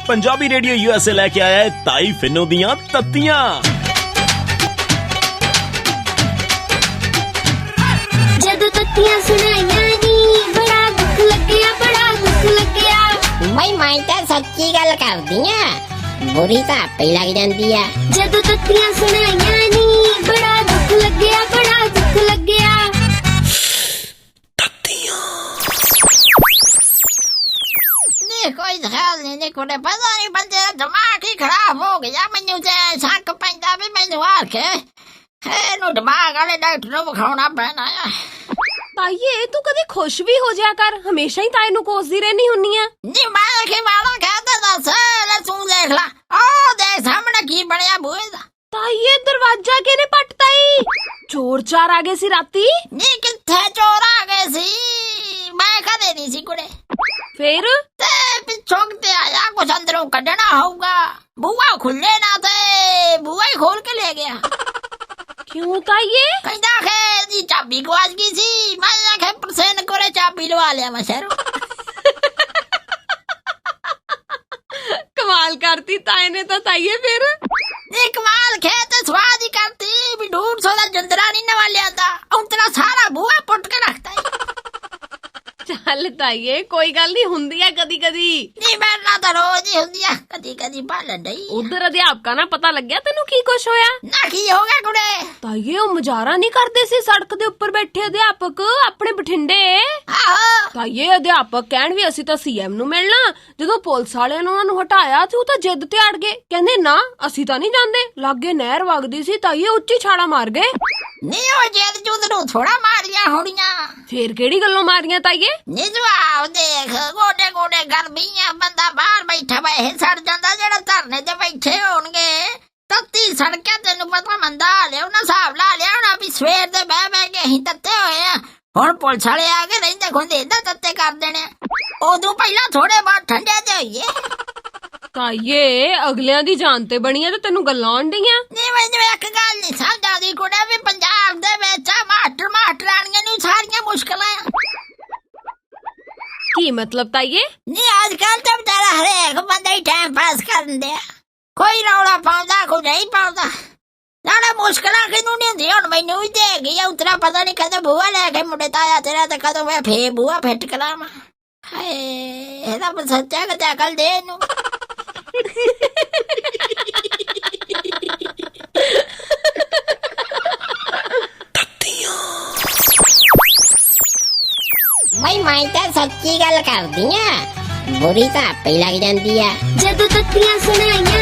Punjabi radio USA लेके आया है ताई फिनो दियां तत्तियां। जदों तत्तियां सुनाइयां नी बड़ा दुख लग्या, बड़ा दुख लग्या। मैं तो सच्ची गल करदी आ, बुरी तो आपे लग जांदी आ। जदों तत्तियां सुनाइयां नी बड़ा दुख लग्या, बड़ा दुख लग्या। कोई ख्याल नहीं कुड़े, पता नहीं बंदे दा दिमाग ही खराब हो गया। मैनू ते शक पैंदा भी मैनू आखे इहनू दिमाग वाले डॉक्टर नूं विखाउणा पैना आ। ताईए तू कदी खुश भी हो जाया कर, हमेशा ही ताई नूं कोसदी रहनी हुन्नी आ। नी मैं कि वाला कहता दस ले तू देख ला, ओ देख सामने की बनया बूहे दा। ताईए दरवाजा किने पटता ही? चोर चार आ गए सी राती। नी कित्थे चोर आ गए सी, मैं कदे नहीं सी कुड़े। फिर ते पिछों ते आया, कुछ अंदरों कढ़ना होगा। बुआ खुले ना थे, बुआ ही खोल के ले गया। क्यों ताईए? कहता है जी चाबी गुआच गई सी, मैं आखे परसेंट करे चाबी लवा लिया मैं शहरों। कमाल करती ताई ने तो ताईए। फिर कमाल खेत स्वाद ही करती भी 150 दा जंदरा नहीं नवा लिया था, उतना सारा बुआ पुट के रखता है। चल ताईए कोई गल नहीं, हुंदी है कदी कदी। नहीं मेरा तो रोज ही हुंदी है, कदी कदी भालन नहीं। उधर अध्यापका ना पता लग गया तेनू की कुछ होया? ना की हो गया कुड़े। ताईए ਉਹ ਮਜ਼ਾਰਾ ਨਹੀਂ ਕਰਦੇ ਸੀ ਸੜਕ ਦੇ ਉੱਪਰ ਬੈਠੇ ਅਧਿਆਪਕ ਆਪਣੇ ਬਠਿੰਡੇ। ਆਹੋ ਤਾਈਏ ਅਧਿਆਪਕ ਕਹਿਣ ਵੀ ਅਸੀਂ ਤਾਂ ਸੀਐਮ ਨੂੰ ਮਿਲਣਾ, ਜਦੋਂ ਪੁਲਿਸ ਵਾਲਿਆਂ ਨੇ ਉਹਨਾਂ ਨੂੰ ਹਟਾਇਆ ਤੇ ਉਹ ਤਾਂ ਜਿੱਦ ਤੇ ਅੜ ਗਏ, ਕਹਿੰਦੇ ਨਾ ਅਸੀਂ ਤਾਂ ਨਹੀਂ ਜਾਂਦੇ। ਲਾਗੇ ਨਹਿਰ ਵਗਦੀ ਸੀ, ਤਾਈਏ ਉੱਚੀ ਛਾਲਾ ਮਾਰ ਗਏ। ਨਹੀਂ ਉਹ ਜਿੱਦ ਜੁੱਦ ਨੂੰ ਥੋੜਾ ਮਾਰੀਆਂ ਹੋਣੀਆਂ। ਫੇਰ ਕਿਹੜੀ ਗੱਲੋਂ ਮਾਰੀਆਂ ਤਾਈਏ? ਨੀ ਜਵਾਬ ਦੇਖ, ਗੋਡੇ ਗੋਡੇ ਗਰਮੀਆਂ, ਬੰਦਾ ਬਾਹਰ ਬੈਠਾ ਵੇ ਸੜ ਜਾਂਦਾ, ਜਿਹੜਾ ਧਰਨੇ ਤੇ ਬੈਠੇ ਹੋਣਗੇ ਤੱਤੀ ਸੜਕਾਂ। ਤੈਨੂੰ ਪਤਾ ਮੰਦਾ ਲਿਆ ਉਹਨਾਂ ਹਿਸਾਬ ਲਾ ਲਿਆ ਹੋਣਾ ਵੀ ਸਵੇਰ ਦੇ ਬਹਿ ਬਹਿ ਕੇ ਅਸੀਂ ਤੱਤੇ ਹੋਏ ਆ, ਹੁਣ ਪੁਲਿਸ ਵਾਲੇ ਆ ਕੇ ਰਹਿੰਦੇ ਖੁੰਦੇ ਏਦਾਂ ਤੱਤੇ ਕਰ ਦੇਣੇ। ਉਦੋਂ ਪਹਿਲਾਂ ਥੋੜੇ ਬਹੁਤ ਠੰਡੇ ਤੇ ਹੋਈਏ। ਤਾਈਏ ਅਗਲਿਆਂ ਦੀ ਜਾਨ ਤੇ ਬਣੀ ਆ ਤੇ ਤੈਨੂੰ ਗੱਲਾਂ ਆਉਂਦੀਆਂ। ਨਹੀਂ ਮੈਨੂੰ ਇੱਕ ਗੱਲ ਨਹੀਂ ਸਮਝ ਆਉਂਦੀ ਕੁੜੇ, ਵੀ ਪੰਜਾਬ ਦੇ ਵਿੱਚ ਮਾਸਟਰਾਣੀਆਂ ਨੂੰ ਸਾਰੀਆਂ ਮੁਸ਼ਕਲਾਂ ਆ। ਕੀ ਮਤਲਬ ਤਾਈਏ? ਨਹੀਂ ਅੱਜ ਕੱਲ ਤਾਂ ਵਿਚਾਰਾ ਹਰੇਕ ਬੰਦਾ ਹੀ ਟਾਈਮ ਪਾਸ ਕਰਨ ਦਿਆ, ਕੋਈ ਰੌਲਾ ਪਾਉਂਦਾ ਕੋਈ ਨਹੀਂ ਪਾਉਂਦਾ। ਨਾਲੇ ਮੁਸ਼ਕਲਾਂ ਕਿਨੂੰ ਨਹੀਂ ਹੁੰਦੀ, ਹੁਣ ਮੈਨੂੰ ਵੀ ਦੇ ਗਈ ਉਤਰਾ ਪਤਾ ਨਹੀਂ ਕਦੋਂ ਬੂਆ ਲੈ ਕੇ ਮੁੰਡੇ ਤਾਇਆ ਤੇਰਾ ਤੇ ਕਦੋਂ ਮੈਂ ਫੇਰ ਬੂਆ ਫਿੱਟ ਕਰਾਵਾਂ। ਹਾਏ ਇਹਦਾ ਪਰ ਸੱਚਾ ਕਿ ਅਕਲ ਦੇ ਇਹਨੂੰ। मैं तो सच्ची गल करदी आ, बुरी तो आपे लग जांदी आ। जदों तत्तियां सुनाइयां